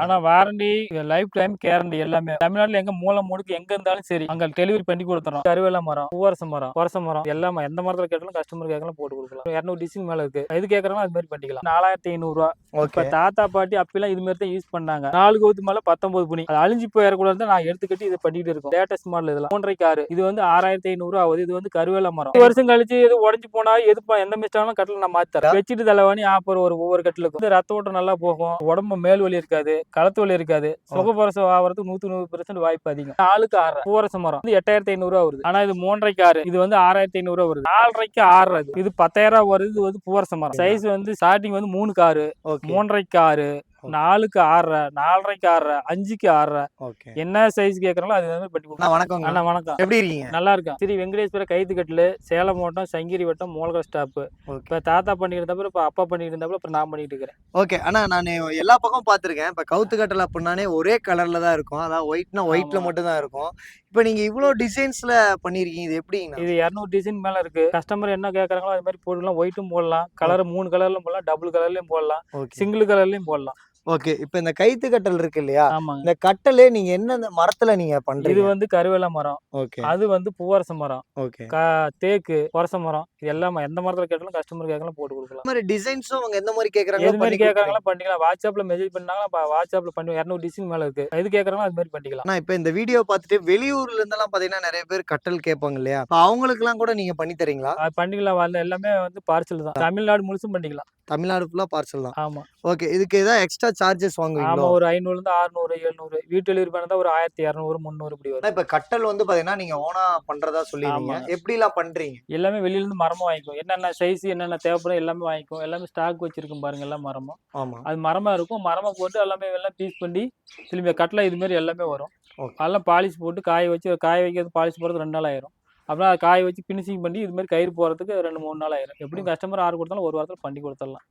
ஆனா warranty, life time guarantee எல்லாமே தமிழ்நாட்டுல எங்க மூலை முடுக்கு எங்க இருந்தாலும் சரி அங்க டெலிவரி பண்ணி கொடுத்துறோம். கருவேல மரம், பூவரச மரம், பொரச மரம் எல்லாமே எந்த மரத்துல கேட்டாலும் கஸ்டமர் கேட்கலாம் போட்டு கொடுக்கலாம். 200 டிசைன் மேல இருக்கு. எது கேட்கறாங்களோ அது மாதிரி பண்ணிக்கலாம். 4500 ரூபா. இப்ப தாத்தா பாட்டி அப்பெல்லாம் இது மாதிரி தான் யூஸ் பண்ணாங்க. 4 கவுத்து மேல 19 புனி. அது அழிஞ்சு போயிடக்கூடாது நான் எடுத்துக்கிட்டு இதை பண்ணிட்டு இருக்கோம். லேட்டஸ்ட் மாடல் இதெல்லாம் 3.5 இது வந்து 6500 ரூபா ஆகுது. இது வந்து கருவேல மரம். 1 வருஷம் கழிச்சு எது உடஞ்சு போனா எதுப்பா எந்த மிஸ்டாலும் கட்டில நான் மாத்தி தரேன். வச்சுட்டு தலைவாணி ஆப்பர் ஒவ்வொரு கட்டிலுக்கும் ரத்த ஓட்டம் நல்லா போகும். உடம்பு மேல் வலி இருக்காது, களத்து வலி இருக்காது. சுகப்பிரசவம் ஆகிறதுக்கு 100% வாய்ப்பு அதிகம். 4க்கு 6 பூவரச மரம் வந்து 8500 ரூபா வருது. ஆனா இது 3.5 6 இது வந்து 6500 ரூபா வருது. 4.5 6 இது 10000 ரூபா வருது. இது வந்து பூவரச மரம். சைஸ் வந்து ஸ்டார்டிங் வந்து 3க்கு 6, 3.5 6, 4க்கு 6, 4.5 6, 5க்கு 6. என்ன சைஸ் கேக்குறாங்களோ அது மாதிரி பண்ணி கொடுக்கலாம். வணக்கம் அண்ணா வணக்கம். எப்படி இருக்கீங்க? நல்லா இருக்கேன். ஸ்ரீ வெங்கடேஸ்வர கைத்து கட்டிலு, சேலம் மாவட்டம், சங்கிரி வட்டம், மூலகர் ஸ்டாப். இப்ப தாத்தா பண்ணிட்டு இருந்தப்ப இப்ப அப்பா பண்ணிட்டு இருந்தப்ப இப்ப நான் பண்ணிட்டு இருக்கிறேன். ஓகே அண்ணா, நான் எல்லா பக்கம் பாத்திருக்கேன். இப்ப கவுத்து கட்டல் அப்படின்னானே ஒரே கலர்ல தான் இருக்கும். அதாவது ஒயிட்னா ஒயிட்ல மட்டும் தான் இருக்கும். இப்ப நீங்க இவ்வளவு டிசைன்ஸ்ல பண்ணிருக்கீங்க, இது எப்படிங்க? இது 200 டிசைன் மேல இருக்கு. கஸ்டமர் என்ன கேக்குறாங்களோ அது மாதிரி போடலாம். ஒயிட்டும் போடலாம், கலர் 3 கலர்லயும் போடலாம், டபுள் கலர்லயும் போடலாம், சிங்கிள் கலர்லயும் போடலாம். ஓகே, இப்ப இந்த கைத்து கட்டல் இருக்கு இல்லையா? ஆமாங்க. இந்த கட்டலே நீங்க என்ன மரத்துல நீங்க பண்றீங்க? இது வந்து கருவேல மரம். ஓகே. அது வந்து பூவரச மரம். ஓகே. தேக்கு, பொரச மரம் இது எல்லாமே எந்த மரத்துல கேட்டாலும் கஸ்டமர் கேட்கலாம் போட்டு கொடுக்கலாம். இந்த மாதிரி டிசைன்ஸும் அவங்க எந்த மாதிரி கேக்குறாங்களோ எது மாதிரி கேட்கறாங்களோ பண்ணிக்கலாம். வாட்ஸ்அப்ல மெசேஜ் பண்ணாங்கன்னா வாட்ஸ்அப்ல பண்ணி 200 டிசைன் மேல இருக்கு. எது கேட்கறாங்களோ அது மாதிரி பண்ணிக்கலாம். நான் இப்ப இந்த வீடியோ பார்த்துட்டு வெளியூர்ல இருந்தெல்லாம் பாத்தீங்கன்னா நிறைய பேர் கட்டல் கேட்பாங்க இல்லையா? அவங்களுக்கு எல்லாம் கூட நீங்க பண்ணி தரீங்களா? பண்ணிக்கலாம். வரல எல்லாமே வந்து பார்சல் தான். தமிழ்நாடு முழுசும் பண்ணிக்கலாம். தமிழ்நாடு ஃபுல்லா பார்சல் தான். ஆமா. ஓகே, இதுக்கு ஏதாவது எக்ஸ்ட்ரா சார்ஜஸ் வாங்குவீங்களா? ஆமா, ஒரு 500 இருந்து 600, 700. வீட்டு டெலிவரி பண்ணா ஒரு 1200, 300 இப்படி வரும். இப்ப கட்டல் வந்து பாத்தீங்கன்னா நீங்க ஓனா பண்றதா சொல்லிருக்கீங்க. எப்படி எல்லாம் பண்றீங்க? எல்லாமே வெளியில இருந்து மரமா வாங்கிக்கும். என்னென்ன சைஸ் என்னென்ன தேவைப்படும் எல்லாமே வாங்கிக்கும். எல்லாமே ஸ்டாக் வச்சிருக்கும் பாருங்க எல்லாம் மரமும். ஆமா. அது மரமா இருக்கும். மரமா போட்டு எல்லாமே எல்லாம் பீஸ் பண்ணி திரும்பி கட்டல இது மாதிரி எல்லாமே வரும். அதெல்லாம் பாலிஷ் போட்டு காய வைக்கிறது பாலிஷ் போறது 2 நாள் ஆயிரும். அப்புறம் அதை காய வச்சு பினிஷிங் பண்ணி இது மாதிரி கயிறு போறதுக்கு 2-3 நாள் ஆயிரும். எப்படியும் கஸ்டமர் ஆர்டர் கொடுத்தாலும் ஒரு வாரத்தில் பண்ணி கொடுத்துடலாம்.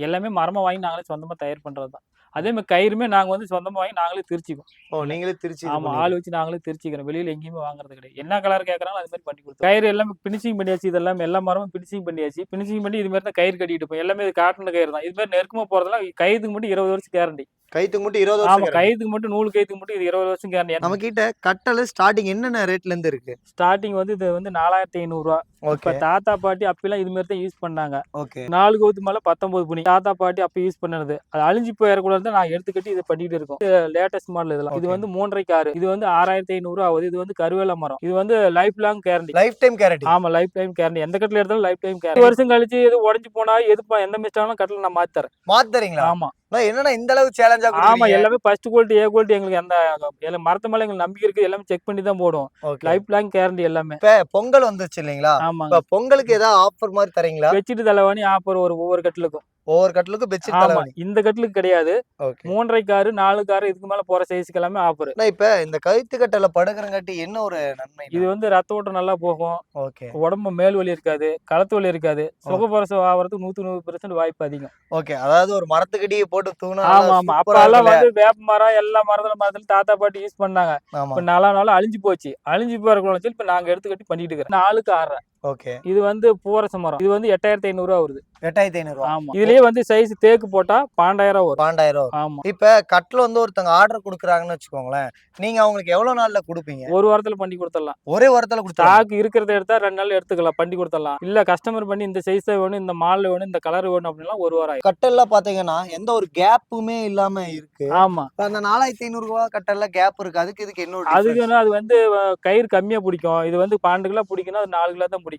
எல்லாமே மரமா வாங்கி நாங்களே சொந்தமா தயார் பண்றது தான். அதே மாதிரி கயிறுமே நாங்க வந்து சொந்தமா வாங்கி நாங்களே திருச்சிக்கோம். நீங்களே திருச்சி? ஆமா, ஆள் வச்சு நாங்களே திருச்சிக்கிறோம். வெளியில எங்கேயுமே வாங்குறது கிடையாது. என்ன கலர் கேட்கறாங்களோ அது மாதிரி பண்ணி கொடுத்தோம். கயிறு எல்லாமே பினிஷிங் பண்ணியாச்சு. இதெல்லாம் எல்லா மரமும் பினிஷிங் பண்ணியாச்சு. பினிஷிங் பண்ணி இது மாதிரி தான் கயிறு கட்டிட்டு போய் எல்லாமே இது காட்டன் கயிறு தான். இது மாதிரி நெருக்கமா போறதெல்லாம் கயிறுக்கு மட்டும் 20 வருஷம் கேரண்டி. கைத்துக்கு மட்டும் 20 வருஷம்? ஆமா, கைத்துக்கு மட்டும் நூல் கைத்துக்கு மட்டும் இது 20 வருஷம் கேரண்டி. நம்ம கிட்ட கட்டல் ஸ்டார்டிங் என்னென்ன ரேட்ல இருந்து இருக்கு? ஸ்டார்டிங் வந்து இது வந்து 4500 ரூபா. இப்ப தாத்தா பாட்டி அப்பெல்லாம் இது மாதிரி தான் யூஸ் பண்ணாங்க. 4 கவுத்து மேல 19 புனி. தாத்தா பாட்டி அப்ப யூஸ் பண்ணது அது அழிஞ்சு போயிடக்கூடாது நான் எடுத்துக்கிட்டு இதை பண்ணிட்டு இருக்கோம். லேட்டஸ்ட் மாடல் இதெல்லாம். இது வந்து 3.5 6 இது வந்து 6500 ரூபா ஆகுது. இது வந்து கருவேல மரம். இது வந்து life long guarantee. Life time guarantee? ஆமா, லைஃப் டைம் கேரண்டி. எந்த கட்டில எடுத்தாலும் லைஃப் டைம் கேரண்டி. 1 வருஷம் கழிச்சு எது உடஞ்சு போனா எதுப்பா எந்த மிஸ்டாலும் கட்டில நான் மாத்தி தரேன். மாத்தி தரீங்களா? ஆமா. என்னன்னா இந்த அளவு சேலஞ்சா? ஆமா, எல்லாமே ஃபர்ஸ்ட் குவாலிட்டி, ஏ குவாலிட்டி. எங்களுக்கு அந்த மரத்து மேல எங்களுக்கு நம்பிக்கை இருக்கு. எல்லாமே செக் பண்ணி தான் போடுவோம். லைஃப் லாங் கேரண்டி எல்லாமே. இப்ப பொங்கல் வந்துச்சு இல்லீங்களா? இப்ப பொங்கலுக்கு ஏதாவது ஆஃபர் மாதிரி தரீங்களா? பெட்ஷீட் தலைவாணி ஆஃபர் ஒவ்வொரு கட்டிலுக்கும். ஒவ்வொரு கட்டிலுக்கும் பெட்ஷீட் தலைவாணி. இந்த கட்டிலுக்கு கிடையாது. 3.5 6, 4 6 இதுக்கு மேல போற சைஸ்க்கு எல்லாமே ஆஃபர். இப்ப இந்த கழுத்து கட்டல படுக்கிறங்காட்டி என்ன ஒரு நன்மை? இது வந்து ரத்த ஓட்டம் நல்லா போகும். உடம்பு மேல் வலி இருக்காது, களத்து வலி இருக்காது. சுகப்பிரசவம் ஆகிறதுக்கு 100% வாய்ப்பு அதிகம். அதாவது ஒரு மரத்துக்கடியே போட்டு தூணா. ஆமா ஆமா. அப்பெல்லாம் வந்து வேப்ப மரம் எல்லா மரத்துல தாத்தா பாட்டி யூஸ் பண்ணாங்க. இப்ப நாளானாலும் அழிஞ்சு போச்சு. அழிஞ்சு போறதுக்கு இப்ப நாங்க எடுத்துக்கிட்டு பண்ணிட்டு இருக்கோம். 4க்கு 6. இது வந்து பூவரச மரம். இது வந்து 8500 ரூபா வருது. 8500? ஆமா. இதுலயே வந்து சைஸ் தேக்கு போட்டா 12000 வரும். 12000? ஆமா. இப்ப கட்ல வந்து ஒருத்தங்க ஆர்டர் குடுக்குறாங்கன்னு வச்சுக்கோங்களேன், நீங்க அவங்களுக்கு எவ்வளவு நாள்ல கொடுப்பீங்க? ஒரு வாரத்துல பண்ணி கொடுத்துடலாம். ஒரே வாரத்துல ஸ்டாக் இருக்கிறத எடுத்தா 2 நாள் எடுத்துக்கலாம், பண்ணி கொடுத்துடலாம். இல்ல கஸ்டமர் பண்ணி இந்த சைஸ் வேணும், இந்த மாடல் வேணும், இந்த கலர் வேணும் அப்படின்னா 1 வாரம் ஆகும். கட்டெல்லாம் பாத்தீங்கன்னா எந்த ஒரு கேப்புமே இல்லாம இருக்கு. ஆமா. அந்த 4500 ரூபா கட்டல்ல கேப் இருக்கு. இதுக்கு என்ன? அதுக்கு அது வந்து கயிறு கம்மியா பிடிக்கும். இது வந்து 12 கிலோ பிடிக்கணும், அது 4 கிலோ தான் பிடிக்கும்.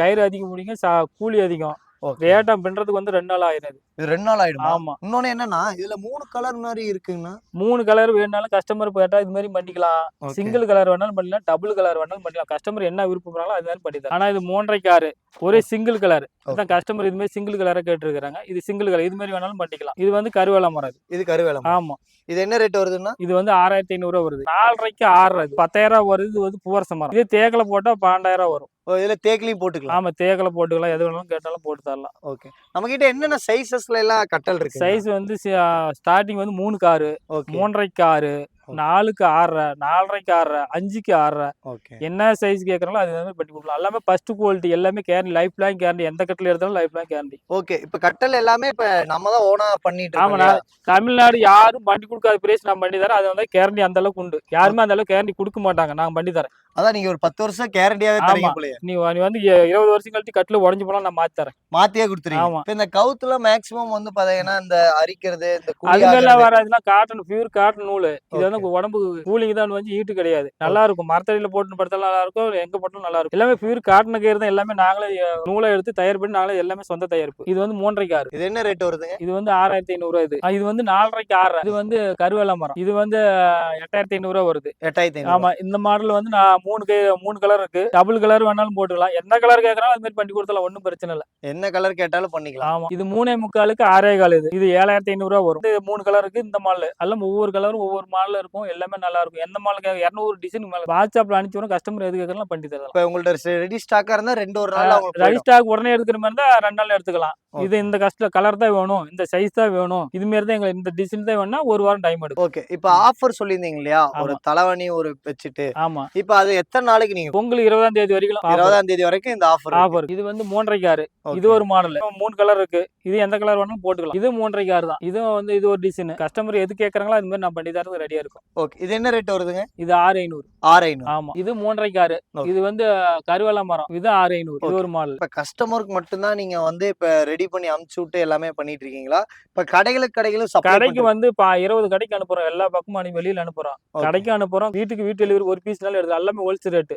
கயிறு அதிகம் பிடிக்கும், கூலி அதிகம். வேட்டம் பண்றதுக்கு வந்து 2 நாள் ஆயிடும். இது 2 நாள் ஆயிடும்? ஆமா. இன்னொன்னு என்னன்னா இதுல 3 கலர் மாதிரி இருக்குன்னா 3 கலர் வேணாலும் கஸ்டமர் கேட்டா இது மாதிரி பண்ணிக்கலாம். சிங்கிள் கலர் வேணாலும் பண்ணிக்கலாம், டபுள் கலர் வேணாலும் பண்ணிக்கலாம். கஸ்டமர் என்ன விருப்பப்படுறாங்களோ அது மாதிரி பண்ணிக்கலாம். ஆனா இது 3.5 6 ஒரே சிங்கிள் கலர் தான். கஸ்டமர் இது மாதிரி சிங்கிள் கலரை கேட்டுருக்காங்க. இது சிங்கிள் கலர் இது மாதிரி வேணாலும் பண்ணிக்கலாம். இது வந்து கருவேல மரம். இது கருவேல? ஆமா. இது என்ன ரேட் வருதுன்னா? இது வந்து 6500 ரூபா வருது. 4.5 6 10000 வருது. இது வந்து பூவரச மரம். இது தேக்கல போட்டா 12000 வரும். இதுல தேக்கிலையும் போட்டுக்கலாம்? ஆமா, தேக்கல போட்டுக்கலாம். எது வேணாலும் கேட்டாலும் போட்டு தரலாம். நம்ம கிட்ட என்னென்ன சைஸஸ்ல எல்லாம் கட்டல் இருக்கு? சைஸ் வந்து ஸ்டார்டிங் வந்து 3க்கு 6, 3.5 6, 4க்கு 6.5, 4.5க்கு 6.5, 5க்கு 6.5 ஓகே. என்ன சைஸ் கேட்கறாங்களோ அது மாதிரி பண்ணி கொடுக்கலாம். எல்லாமே ஃபர்ஸ்ட் குவாலிட்டி, எல்லாமே கேரண்டி, லைஃப் லாங் கேரண்டி. எந்த கட்டில் எடுத்தாலும் லைஃப் லாங் கேரண்டி. ஓகே. இப்ப கட்டல் எல்லாமே இப்ப நம்ம தான் ஓனா பண்ணிட்டு இருக்கோம் ஆமா, இல்லையா? தமிழ்நாடு யாரும் பண்ணி கொடுக்காத பிரைஸ் நான் பண்ணி தரேன். அது வந்து கேரண்டி அந்த அளவுக்கு உண்டு. யாருமே அந்த அளவுக்கு கேரண்டி கொடுக்க மாட்டாங்க. நான் பண்ணி தரேன். அதான் நீங்க ஒரு 10 வருஷம் கேரண்டியாவே ஆமா. தரீங்க போலயே. நீ வந்து 20 வருஷம் கழிச்சு கட்டில உடைஞ்சு போனா நான் மாத்தி தரேன். மாத்தியே குடுத்துறீங்க. ஆமா. இப்ப இந்த கவுத்துல மேக்ஸிமம் வந்து பாத்தீங்கன்னா, இந்த அரிக்கிறது, இந்த குழி அதுங்கெல்லாம் ஆகுறது. வராதுலாம் காட்டன், பியூர் காட்டன் நூலு. இது வந்து ஓகே. உடம்பு கூலிங் தான் வந்து ஹீட்டு கிடையாது. நல்லா இருக்கும். மரத்தடியில போட்டு படுத்தாலும் நல்லா இருக்கும். எங்க போட்டாலும் நல்லா இருக்கும். எல்லாமே பியூர் காட்டன் கயிறு தான். எல்லாமே நாங்களே நூலை எடுத்து தயார் பண்ணி நாங்களே எல்லாமே சொந்த தயாரிப்பு. இது வந்து 3.5க்கு 6. இது என்ன ரேட் வருதுங்க? இது வந்து 6,500 இது. இது வந்து 4.5க்கு 6. இது வந்து கருவேல மரம். இது வந்து 8,500 வருது. 8,500. ஆமா. இந்த மாடல் வந்து நான் 3 கலர் இருக்கு. டபுள் கலர் வேணாலும் போட்டுக்கலாம். எந்த கலர் கேட்கறாலும் அது மாதிரி பண்ணி கொடுத்தலாம். ஒண்ணும் பிரச்சனை இல்ல. என்ன கலர் கேட்டாலும் பண்ணிக்கலாம். ஆமா. இது 3.25க்கு 6.25 இது. இது 7,500 வரும். இது 3 கலர் இருக்கு. இந்த மாடல். எல்லாம் ஒவ்வொரு கலரும் ஒவ்வொரு மாடல்ல இருக்கும். எல்லாமே நல்லா இருக்கும். எந்த மாடல் 200 டிசைன் மேல வாட்ஸ்அப்ல அனுப்பிச்சு விடுறோம். கஸ்டமர் எது கேட்கறாலும் பண்ணி தரலாம். இப்ப உங்கள்ட்ட ரெடி ஸ்டாக்கா இருந்தா 2 ஒரு நாள்ல உங்களுக்கு ரெடி போயிடும். ஸ்டாக் உடனே எடுக்கிற மாதிரி இருந்தா 2 நாள்ல எடுத்துக்கலாம். இது இந்த கலர் தான் வேணும், இந்த சைஸ் தான் வேணும், இது மாதிரி தான் எங்களுக்கு இந்த டிசைன் தான் வேணும்னா 1 வாரம் டைம் எடுக்கும். ஓகே. இப்ப ஆஃபர் சொல்லியிருந்தீங்க இல்லையா? ஒரு தலவாணி ஒரு பெட்ஷீட். ஆமா. இப்ப அது எத்தனை நாளைக்கு நீங்க பொங்கல் 20ஆம் தேதி வரைக்கும் 20ஆம் தேதி வரைக்கும் இந்த ஆஃபர் ஆஃபர். இது வந்து 3.5க்கு 6. இது ஒரு மாடல். 3 கலர் இருக்கு. இது எந்த கலர் வேணாலும் போட்டுக்கலாம். இது 3.5க்கு 6 தான். இதுவும் வந்து இது ஒரு டிசைன். கஸ்டமர் எது கேட்கறாங்களோ அது மாதிரி நான் பண்ணி தரது ரெடியா இருக்கும். ஓகே. இது என்ன ரேட் வருதுங்க? இது 6,500. 6,500. ஆமா. இது 3.5க்கு 6. இது வந்து கருவேல மரம். இது 6,500. இது ஒரு மாடல். இப்ப கஸ்டமருக்கு மட்டும் தான் நீங்க வந்து இப்ப ரெடி பண்ணி அனுப்பிச்சு விட்டு எல்லாமே பண்ணிட்டு இருக்கீங்களா? இப்ப கடைகளும் சப்ளை கடைக்கு வந்து 20 கடைக்கு அனுப்புறோம். எல்லா பக்கமும் வெளியில அனுப்புறோம். கடைக்கு அனுப்புறோம். வீட்டுக்கு வீட்டு டெலிவரி ஒரு பீஸ்னால எடுத்து எல்லாமே ஹோல்சேல் ரேட்.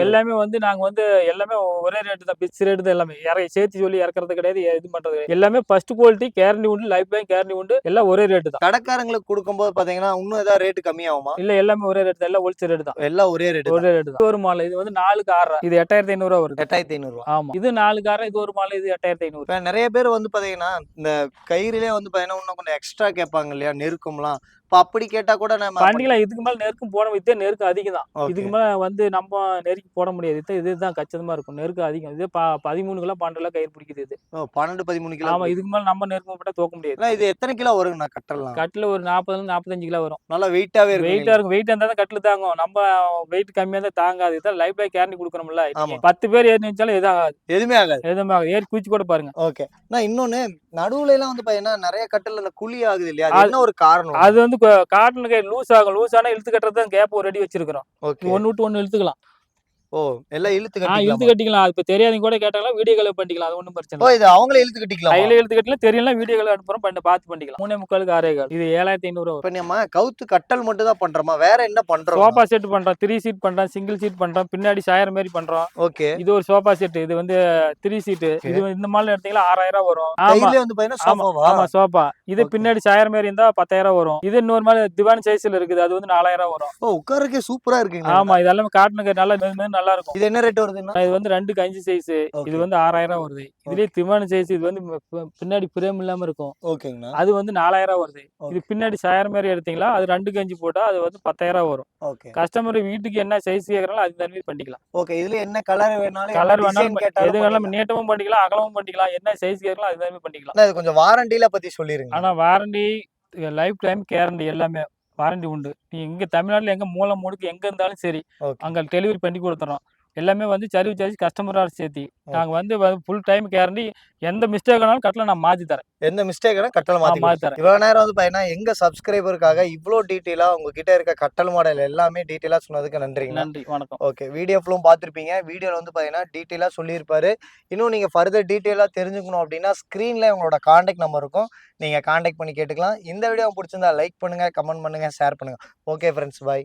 எல்லாமே வந்து நாங்க வந்து எல்லாமே ஒரே ரேட் தான். பிக்ஸ் ரேட் தான் எல்லாமே. சேர்த்து சொல்லி இறக்குறது கிடையாது. இது பண்றது எல்லாமே ஃபர்ஸ்ட் குவாலிட்டி, கேரண்டி உண்டு, லைஃப் லாங் கேரண்டி உண்டு. எல்லாம் ஒரே ரேட் தான். கடைக்காரங்களுக்கு கொடுக்கும்போது பாத்தீங்கன்னா இன்னும் ஏதாவது ரேட் கம்மியாகுமா? இல்ல, எல்லாமே ஒரே ரேட் தான். எல்லாம் ஹோல்சேல் ரேட் தான். எல்லாம் ஒரே ரேட் ஒரே ரேட் தான். ஒரு மாடல். இது வந்து 4க்கு 6. இது 8,500 வருது. 8,500. ஆமா. இது 4க்கு 6. இது ஒரு மாடல். இது 8,500. இப்ப நிறைய பேர் வந்து பாத்தீங்கன்னா இந்த கயிறுலயே வந்து பாத்தீங்கன்னா இன்னும் கொஞ்சம் எக்ஸ்ட்ரா கேட்பாங்க இல்லையா? நெருக்கம்லாம். இப்ப அப்படி கேட்டா கூட நம்ம பண்ணிக்கலாம். இதுக்கு மேல நெருக்கம் போட இதே நெருக்கம் அதிகம் தான். Okay. இதுக்கு மேல வந்து நம்ம நெருக்கி போட முடியாது. இதுதான் கச்சிதமா இருக்கும். நெருக்கம் அதிகம். இது 13 கிலோ 12 கிலோ கயிறு பிடிக்குது இது. 12, 13 கிலோ. ஆமா. இதுக்கு மேல நம்ம நெருக்கம் போட்டா தூக்க முடியாது. இது எத்தனை கிலோ வருங்கண்ணா கட்டலாம்? கட்டில ஒரு 40 45 கிலோ வரும். நல்லா வெயிட்டாவே இருக்கும். வெயிட்டா இருக்கும். வெயிட் இருந்தா தான் கட்டில தாங்கும். நம்ம வெயிட் கம்மியா தான் தாங்காது. இதான் லைஃப் லாங் கேரண்டி கொடுக்கணும்ல. ஆமா. 10 பேர் ஏறி நிச்சாலும் எதுவும் ஆகாது. எதுவுமே ஆகாது. எதுவுமே ஆகாது. ஏறி குச்சி கூட பாருங்க. ஓகே. நான் இன்னொன்னு நடுவுல எல்லாம் வந்து பாத்தீங்கன்னா நிறைய கட்டல அந்த குழி ஆகுது இல்லையா? அது என்ன ஒரு காரணம்? அது வந்து காட்டன் கயிறு லூஸ் ஆகும். லூஸ் ஆனா இழுத்து கட்டுறது தான் கேப் ரெடி வச்சிருக்கிறோம். ஒன்னு விட்டு ஒன்னு இழுத்துக்கலாம். ஓ, எல்லாம் இழுத்து இழுத்து கட்டிக்கலாம். கட்டிக்கலாம். அது இப்ப தெரியாதவங்க கூட கேட்டாங்களா வீடியோ கால் பண்ணிக்கலாம். அது ஒண்ணும் பிரச்சனை ஓ, இல்ல. இது அவங்களே இழுத்து கட்டிக்கலாம். கையில இழுத்து கட்டலாம். தெரியல வீடியோ கால் அனுப்புறோம். பார்த்து பண்ணிக்கலாம். 3.25க்கு 6.25. இது 7,500 வரும். இப்ப நம்ம கவுத்து கட்டல் மட்டும் தான் பண்றோமா? வேற என்ன பண்றோம்? சோஃபா செட் பண்றோம். 3 சீட் பண்றோம். சிங்கிள் சீட் பண்றோம். பின்னாடி சாயர் மாதிரி பண்றோம். ஓகே. இது ஒரு சோஃபா செட். இது வந்து 3 சீட். இது இந்த மாடல் எடுத்தீங்களா 6,000 வரும். ஆமா. கையிலே வந்து பாத்தீங்கன்னா சோஃபாவா? ஆமா, சோஃபா. இது பின்னாடி சாயர் மாதிரி இருந்தா 10,000 வரும். இது இன்னொரு மாதிரி திவான் சைஸ்ல இருக்குது. அது வந்து 4,000 வரும். ஓ, உட்கார்றதுக்கே சூப்பரா இருக்குங்க. ஆமா. இதெல்லாம் காட்டனுக்கு நல்லா இருக்கும். இது என்ன ரேட் வருதுன்னா? இது வந்து 2க்கு 5 சைஸ். இது வந்து 6,000 வருது. இதுலயே திவான் சைஸ். இது வந்து பின்னாடி பிரேம் இல்லாம இருக்கும். ஓகேங்கண்ணா. அது வந்து 4,000 வருது. இது பின்னாடி சாயர் மாதிரி எடுத்தீங்களா அது 2க்கு 5 போட்டா அது வந்து 10,000 வரும். ஓகே. கஸ்டமர் வீட்டுக்கு என்ன சைஸ் கேக்குறாங்களோ அது தகுந்த மாதிரி பண்ணிக்கலாம். ஓகே. இதுல என்ன கலர் வேணாலும் கலர் வேணாலும் டிசைன் கேட்டாலும் எது வேணாலும் நீட்டமும் பண்ணிக்கலாம், அகலமும் பண்ணிக்கலாம். என்ன சைஸ் கேக்குறாங்களோ அது மாதிரி பண்ணிக்கலாம். இது கொஞ்சம் வாரண்டில பத்தி சொல்லிருங்க. ஆனா வாரண்டி, லைஃப் டைம் கேரண்டி எல்லாமே வாரண்டி உண்டு. நீ இங்க தமிழ்நாட்டுல எங்க மூலை முடுக்கு எங்க இருந்தாலும் சரி அங்க டெலிவரி பண்ணி கொடுத்துறோம். எல்லாமே வந்து சர்வீஸ் சார்ஜ் கஸ்டமரோட சேர்த்து நாங்க வந்து ஃபுல் டைம் கேரண்டி. எந்த மிஸ்டேக் ஆனாலும் கட்டல நான் மாத்தி தரேன். எந்த மிஸ்டேக் கட்டல் மாத்தி தரேன். இவ்வளவு நேரம் வந்து பாத்தீங்கன்னா எங்க சப்ஸ்கிரைபருக்காக இவ்வளவு டீடைலா உங்ககிட்ட இருக்க கட்டல் மாடல் எல்லாமே டீடைலா சொன்னதுக்கு நன்றிங்க. நன்றி, வணக்கம். ஓகே. வீடியோ ஃபுல்லும் பார்த்திருப்பீங்க. வீடியோல வந்து பாத்தீங்கன்னா டீடைலா சொல்லியிருப்பாரு. இன்னும் நீங்க ஃபர்தர் டீடைலா தெரிஞ்சுக்கணும் அப்படின்னா ஸ்கிரீன்ல உங்களோட கான்டாக்ட் நம்பர் இருக்கும். நீங்க கான்டாக்ட் பண்ணி கேட்டுக்கலாம். இந்த வீடியோ பிடிச்சிருந்தா லைக் பண்ணுங்க, கமெண்ட் பண்ணுங்க, ஷேர் பண்ணுங்க. ஓகே ஃப்ரெண்ட்ஸ், பாய்.